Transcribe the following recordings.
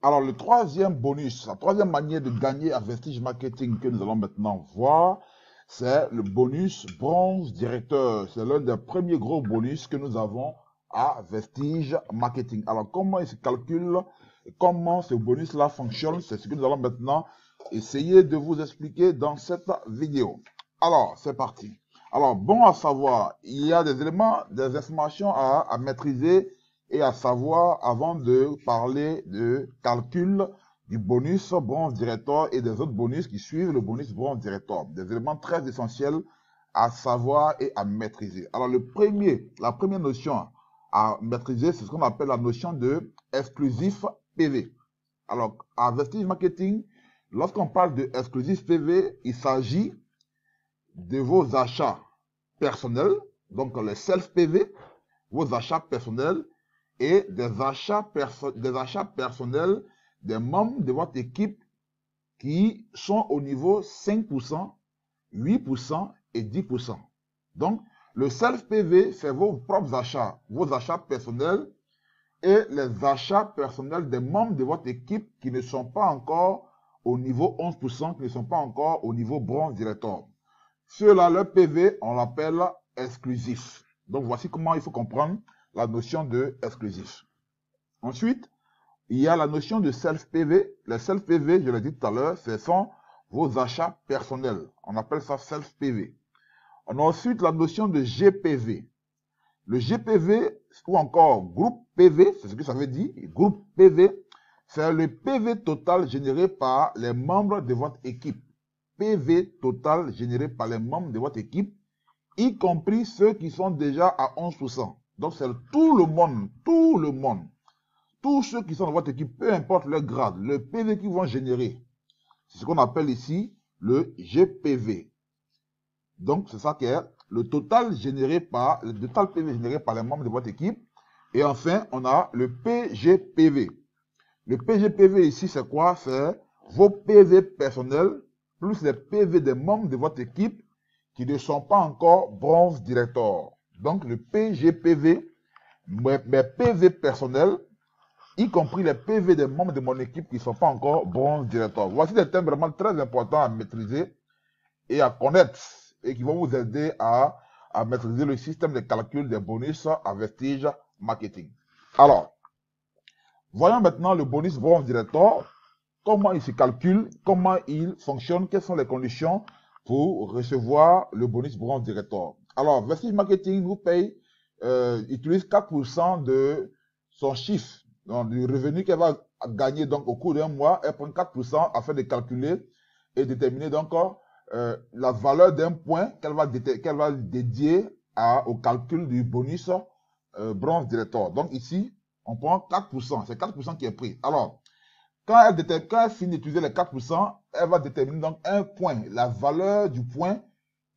Alors, le troisième bonus, la troisième manière de gagner à Vestige Marketing que nous allons maintenant voir, c'est le bonus bronze directeur. C'est l'un des premiers gros bonus que nous avons à Vestige Marketing. Alors, comment il se calcule et comment ce bonus-là fonctionne, c'est ce que nous allons maintenant essayer de vous expliquer dans cette vidéo. Alors, c'est parti. Alors, bon à savoir, il y a des éléments, des informations à maîtriser et à savoir avant de parler de calcul du bonus bronze directeur et des autres bonus qui suivent le bonus bronze directeur. Des éléments très essentiels à savoir et à maîtriser. Alors, la première notion à maîtriser, c'est ce qu'on appelle la notion de exclusif PV. Alors, à Vestige Marketing, lorsqu'on parle de exclusif PV, il s'agit de vos achats personnels, donc les self-PV, vos achats personnels et des achats personnels des membres de votre équipe qui sont au niveau 5%, 8% et 10%. Donc, le self-PV, c'est vos propres achats, vos achats personnels et les achats personnels des membres de votre équipe qui ne sont pas encore au niveau 11%, qui ne sont pas encore au niveau bronze directeur. Ceux-là, le PV, on l'appelle exclusif. Donc, voici comment il faut comprendre la notion de exclusif. Ensuite, il y a la notion de self-PV. Les self-PV, je l'ai dit tout à l'heure, ce sont vos achats personnels. On appelle ça self-PV. On a ensuite la notion de GPV. Le GPV, ou encore groupe PV, c'est ce que ça veut dire, groupe PV, c'est le PV total généré par les membres de votre équipe. PV total généré par les membres de votre équipe, y compris ceux qui sont déjà à 11%. Donc, c'est tout le monde, tous ceux qui sont dans votre équipe, peu importe leur grade, le PV qu'ils vont générer. C'est ce qu'on appelle ici le GPV. Donc, c'est ça qui est le total PV généré par les membres de votre équipe. Et enfin, on a le PGPV. Le PGPV ici, c'est quoi? C'est vos PV personnels plus les PV des membres de votre équipe qui ne sont pas encore bronze directeur. Donc, le PGPV, mes PV personnels, y compris les PV des membres de mon équipe qui ne sont pas encore bronze directeur. Voici des thèmes vraiment très importants à maîtriser et à connaître et qui vont vous aider à maîtriser le système de calcul des bonus à Vestige Marketing. Alors, voyons maintenant le bonus bronze directeur, comment il se calcule, comment il fonctionne, quelles sont les conditions pour recevoir le bonus bronze directeur. Alors, Vestige Marketing vous paye, utilise 4% de son chiffre, donc du revenu qu'elle va gagner donc au cours d'un mois. Elle prend 4% afin de calculer et déterminer donc la valeur d'un point qu'elle va dédier au calcul du bonus bronze directeur. Donc ici, on prend 4%, c'est 4% qui est pris. Alors, quand elle finit d'utiliser les 4%, elle va déterminer donc un point, la valeur du point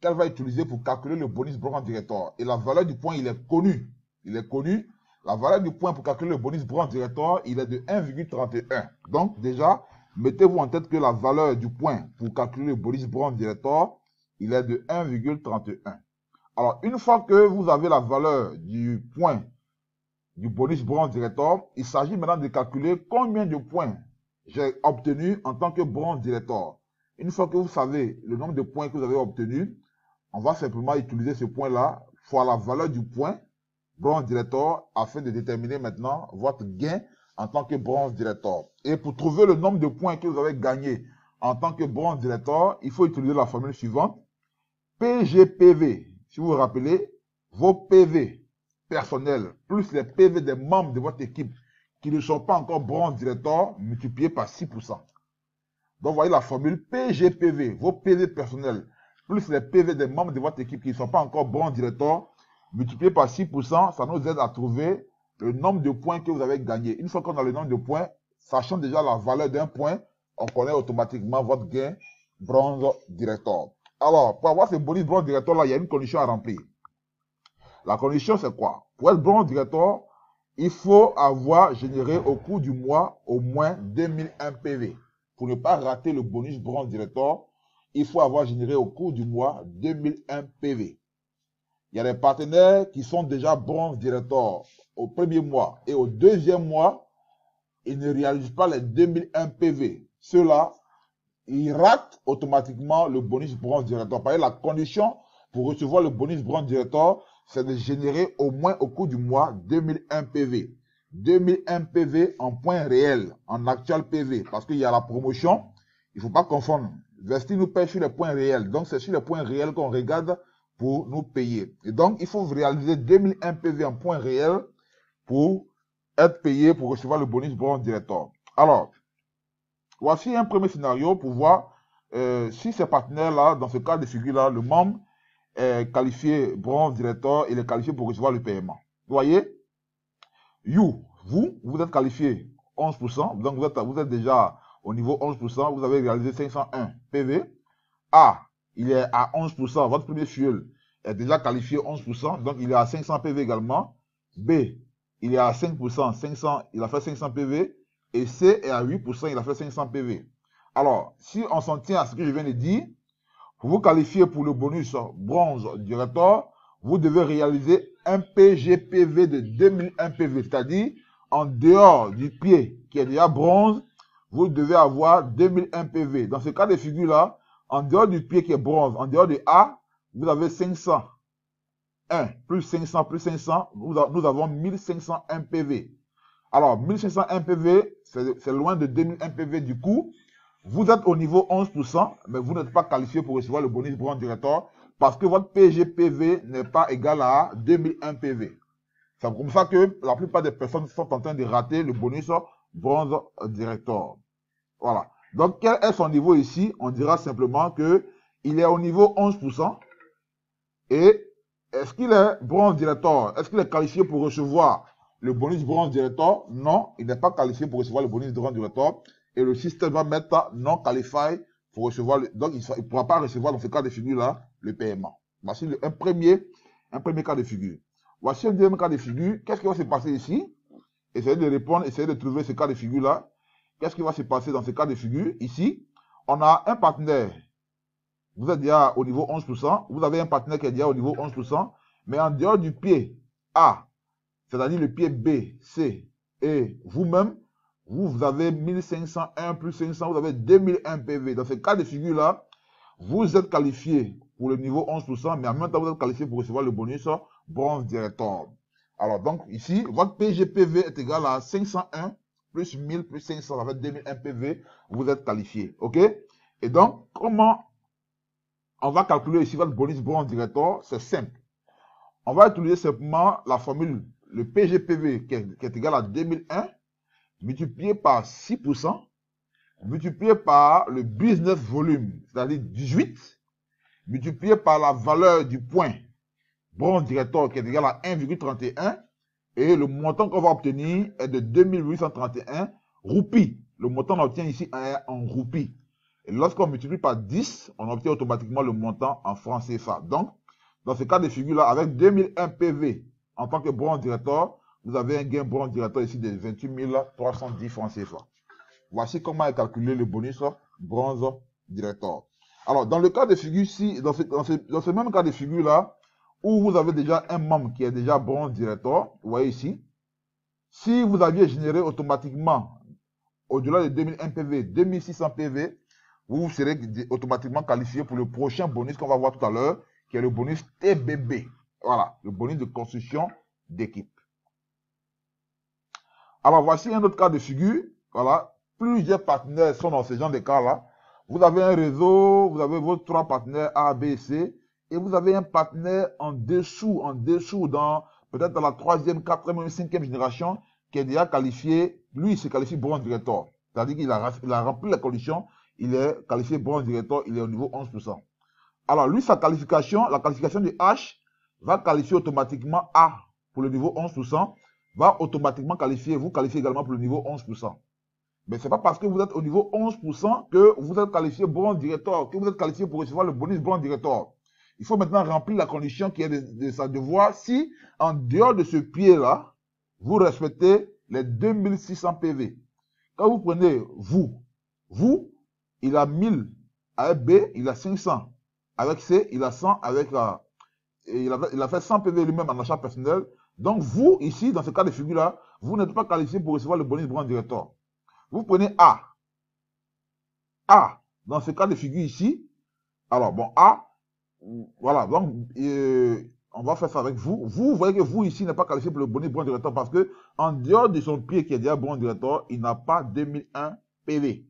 qu'elle va utiliser pour calculer le bonus bronze directeur. Et la valeur du point, il est connu. Il est connu. La valeur du point pour calculer le bonus bronze directeur, il est de 1,31. Donc déjà, mettez-vous en tête que la valeur du point pour calculer le bonus bronze directeur, il est de 1,31. Alors, une fois que vous avez la valeur du point du bonus bronze directeur, il s'agit maintenant de calculer combien de points j'ai obtenu en tant que bronze directeur. Une fois que vous savez le nombre de points que vous avez obtenu, on va simplement utiliser ce point-là fois la valeur du point bronze directeur afin de déterminer maintenant votre gain en tant que bronze directeur. Et pour trouver le nombre de points que vous avez gagné en tant que bronze directeur, il faut utiliser la formule suivante. PGPV, si vous vous rappelez, vos PV personnels plus les PV des membres de votre équipe qui ne sont pas encore bronze directeur multiplié par 6%. Donc, vous voyez la formule PGPV, vos PV personnels plus les PV des membres de votre équipe qui ne sont pas encore bronze directeur multiplié par 6%, ça nous aide à trouver le nombre de points que vous avez gagné. Une fois qu'on a le nombre de points, sachant déjà la valeur d'un point, on connaît automatiquement votre gain bronze directeur. Alors, pour avoir ce bonus bronze directeur là, il y a une condition à remplir. La condition, c'est quoi? Pour être bronze directeur, il faut avoir généré au cours du mois au moins 2001 PV. Pour ne pas rater le bonus bronze directeur, il faut avoir généré au cours du mois 2001 PV. Il y a des partenaires qui sont déjà bronze directeur au premier mois et au deuxième mois, ils ne réalisent pas les 2001 PV. Ceux-là, ils ratent automatiquement le bonus bronze directeur. Par exemple, la condition pour recevoir le bonus bronze directeur, c'est de générer au moins au cours du mois 2001 PV. 2001 PV en points réels, en actual PV, parce qu'il y a la promotion, il ne faut pas confondre. Vesti nous paye sur les points réels, donc c'est sur les points réels qu'on regarde pour nous payer. Et donc, il faut réaliser 2001 PV en points réels pour être payé pour recevoir le bonus bronze directeur. Alors, voici un premier scénario pour voir si ces partenaires-là, dans ce cas de figure-là, le membre est qualifié bronze directeur, il est qualifié pour recevoir le paiement. Vous voyez? Vous êtes qualifié 11%, donc vous êtes déjà au niveau 11%, vous avez réalisé 501 PV. A, il est à 11%, votre premier fuel est déjà qualifié 11%, donc il est à 500 PV également. B, il est à 5%, 500, il a fait 500 PV. Et C est à 8%, il a fait 500 PV. Alors, si on s'en tient à ce que je viens de dire, pour vous qualifier pour le bonus bronze directeur, vous devez réaliser un PGPV de 2001 PV, c'est-à-dire en dehors du pied qui est déjà bronze, vous devez avoir 2001 PV. Dans ce cas de figure-là, en dehors du pied qui est bronze, en dehors de A, vous avez 501 plus 500 plus 500, nous avons 1501 PV. Alors, 1501 PV, c'est loin de 2001 PV du coup. Vous êtes au niveau 11%, mais vous n'êtes pas qualifié pour recevoir le bonus bronze directeur parce que votre PGPV n'est pas égal à 2001 PV. C'est comme ça que la plupart des personnes sont en train de rater le bonus bronze directeur. Voilà. Donc, quel est son niveau ici? On dira simplement que il est au niveau 11%. Et est-ce qu'il est bronze directeur? Est-ce qu'il est qualifié pour recevoir le bonus bronze directeur? Non, il n'est pas qualifié pour recevoir le bonus bronze directeur. Et le système va mettre non qualifié pour recevoir. Donc, il ne pourra pas recevoir dans ce cas de figure-là le paiement. Voici un premier cas de figure. Voici un deuxième cas de figure. Qu'est-ce qui va se passer ici? Essayez de répondre, essayez de trouver ce cas de figure-là. Qu'est-ce qui va se passer dans ce cas de figure? Ici, on a un partenaire. Vous êtes déjà au niveau 11%. Vous avez un partenaire qui est déjà au niveau 11%. Mais en dehors du pied A, c'est-à-dire le pied B, C et vous-même, vous avez 1501 plus 500, vous avez 2001 PV. Dans ce cas de figure-là, vous êtes qualifié pour le niveau 11%, mais en même temps, vous êtes qualifié pour recevoir le bonus bronze directeur. Alors, donc, ici, votre PGPV est égal à 501 plus 1000 plus 500, ça fait 2001 PV, vous êtes qualifié. OK? Et donc, comment on va calculer ici votre bonus bronze directeur? C'est simple. On va utiliser simplement la formule, le PGPV qui est égal à 2001, multiplié par 6%, multiplié par le business volume, c'est-à-dire 18, multiplié par la valeur du point bronze directeur qui est égal à 1,31, et le montant qu'on va obtenir est de 2831 roupies. Le montant qu'on obtient ici est en roupies. Et lorsqu'on multiplie par 10, on obtient automatiquement le montant en francs CFA. Donc, dans ce cas de figure-là, avec 2001 PV en tant que bronze directeur, vous avez un gain bronze directeur ici de 28 310 francs CFA. Voici comment est calculé le bonus bronze directeur. Alors, dans le cas de figure-ci, dans ce même cas de figure-là, où vous avez déjà un membre qui est déjà bronze directeur, vous voyez ici, si vous aviez généré automatiquement, au-delà de 2001 PV, 2600 PV, vous serez automatiquement qualifié pour le prochain bonus qu'on va voir tout à l'heure, qui est le bonus TBB. Voilà, le bonus de construction d'équipe. Alors, voici un autre cas de figure. Voilà, plusieurs partenaires sont dans ce genre de cas-là. Vous avez un réseau, vous avez vos 3 partenaires A, B, C, et vous avez un partenaire en dessous, dans peut-être dans la 3e, 4e, 5e génération, qui est déjà qualifié. Lui, il se qualifie bronze directeur. C'est-à-dire qu'il a rempli les conditions, il est qualifié bronze directeur, il est au niveau 11%. Alors, lui, sa qualification, la qualification de H, va qualifier automatiquement A pour le niveau 11%, va automatiquement qualifier, vous qualifiez également pour le niveau 11%. Mais ce n'est pas parce que vous êtes au niveau 11% que vous êtes qualifié bronze directeur, que vous êtes qualifié pour recevoir le bonus bronze directeur. Il faut maintenant remplir la condition qui est de ça, de voir si, en dehors de ce pied-là, vous respectez les 2600 PV. Quand vous prenez vous, il a 1000 avec B, il a 500. Avec C, il a 100 avec il a fait 100 PV lui-même en achat personnel. Donc vous, ici, dans ce cas de figure-là, vous n'êtes pas qualifié pour recevoir le bonus branch directeur. Vous prenez A. A, dans ce cas de figure ici, alors bon, A, voilà, donc on va faire ça avec vous. Vous voyez que vous ici n'êtes pas qualifié pour le bonus branch directeur parce que en dehors de son pied qui est déjà branch directeur, il n'a pas 2001 PV.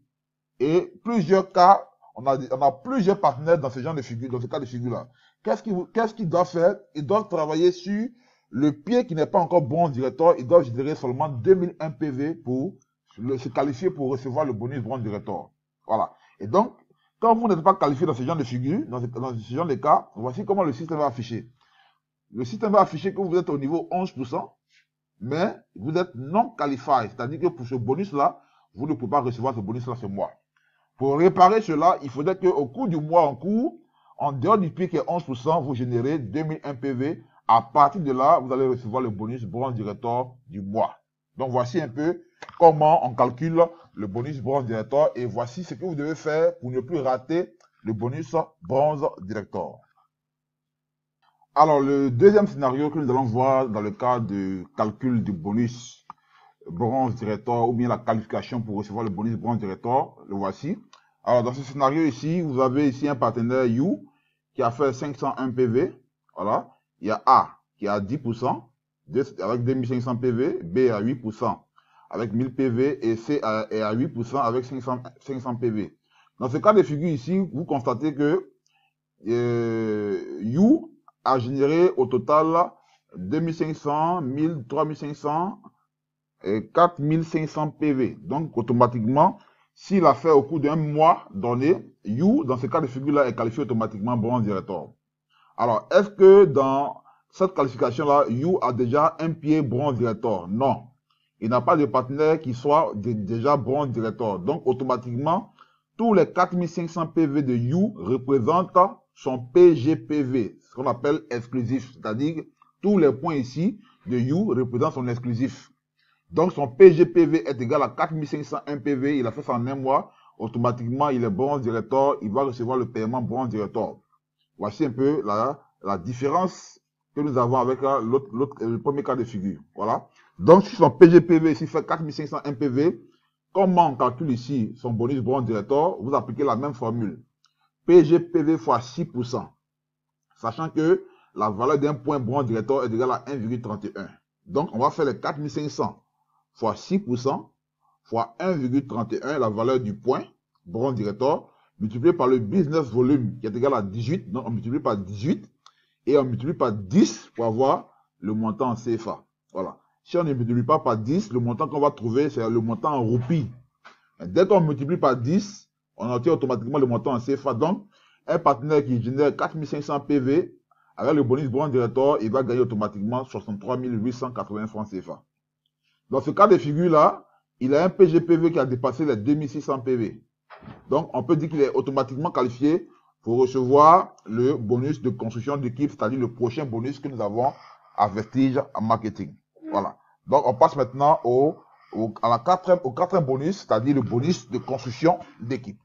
Et plusieurs cas, on a plusieurs partenaires dans ce genre de figure, dans ce cas de figure-là. Qu'est-ce qu'ils doivent faire? Ils doivent travailler sur le pied qui n'est pas encore branch directeur. Ils doivent générer seulement 2001 PV pour se qualifier pour recevoir le bonus branch directeur. Voilà. Et donc, quand vous n'êtes pas qualifié dans ce genre de figure, dans ce genre de cas, voici comment le système va afficher. Le système va afficher que vous êtes au niveau 11%, mais vous êtes non qualifié. C'est-à-dire que pour ce bonus-là, vous ne pouvez pas recevoir ce bonus-là ce mois. Pour réparer cela, il faudrait qu'au cours du mois en cours, en dehors du pied qui est 11%, vous générez 2001 PV. À partir de là, vous allez recevoir le bonus branch directeur du mois. Donc, voici un peu comment on calcule le bonus branch directeur et voici ce que vous devez faire pour ne plus rater le bonus branch directeur. Alors, le deuxième scénario que nous allons voir dans le cas de calcul du bonus branch directeur ou bien la qualification pour recevoir le bonus branch directeur, le voici. Alors, dans ce scénario ici, vous avez ici un partenaire U qui a fait 501 PV. Voilà. Il y a A qui a 10% avec 2500 PV, B à 8% avec 1000 PV et C est à 8% avec 500 PV. Dans ce cas de figure ici, vous constatez que U a généré au total 2500, 1000, 3500 et 4500 PV. Donc, automatiquement, s'il a fait au cours d'un mois donné, U, dans ce cas de figure-là, est qualifié automatiquement branch directeur. Alors, est-ce que dans cette qualification-là, U a déjà un pied branch directeur? Non. Il n'a pas de partenaire qui soit déjà branch directeur. Donc, automatiquement, tous les 4500 PV de U représentent son PGPV, ce qu'on appelle exclusif. C'est-à-dire, tous les points ici de U représentent son exclusif. Donc, son PGPV est égal à 4501 PV. Il a fait ça en un mois. Automatiquement, il est branch directeur. Il va recevoir le paiement branch directeur. Voici un peu la différence que nous avons avec le premier cas de figure. Voilà. Donc, si son PGPV ici fait 4501 PV, comment on calcule ici son bonus branch directeur? Vous appliquez la même formule. PGPV fois 6%. Sachant que la valeur d'un point branch directeur est égale à 1,31. Donc, on va faire les 4500 fois 6% fois 1,31, la valeur du point branch directeur, multiplié par le business volume qui est égal à 18. Donc, on multiplie par 18 et on multiplie par 10 pour avoir le montant en CFA. Voilà. Si on ne multiplie pas par 10, le montant qu'on va trouver, c'est le montant en roupies. Dès qu'on multiplie par 10, on obtient automatiquement le montant en CFA. Donc, un partenaire qui génère 4500 PV, avec le bonus branch directeur, il va gagner automatiquement 63 880 francs CFA. Dans ce cas de figure-là, il a un PGPV qui a dépassé les 2600 PV. Donc, on peut dire qu'il est automatiquement qualifié pour recevoir le bonus de construction d'équipe, c'est-à-dire le prochain bonus que nous avons à Vestige Marketing. Voilà. Donc, on passe maintenant au quatrième bonus, c'est-à-dire le bonus de construction d'équipe.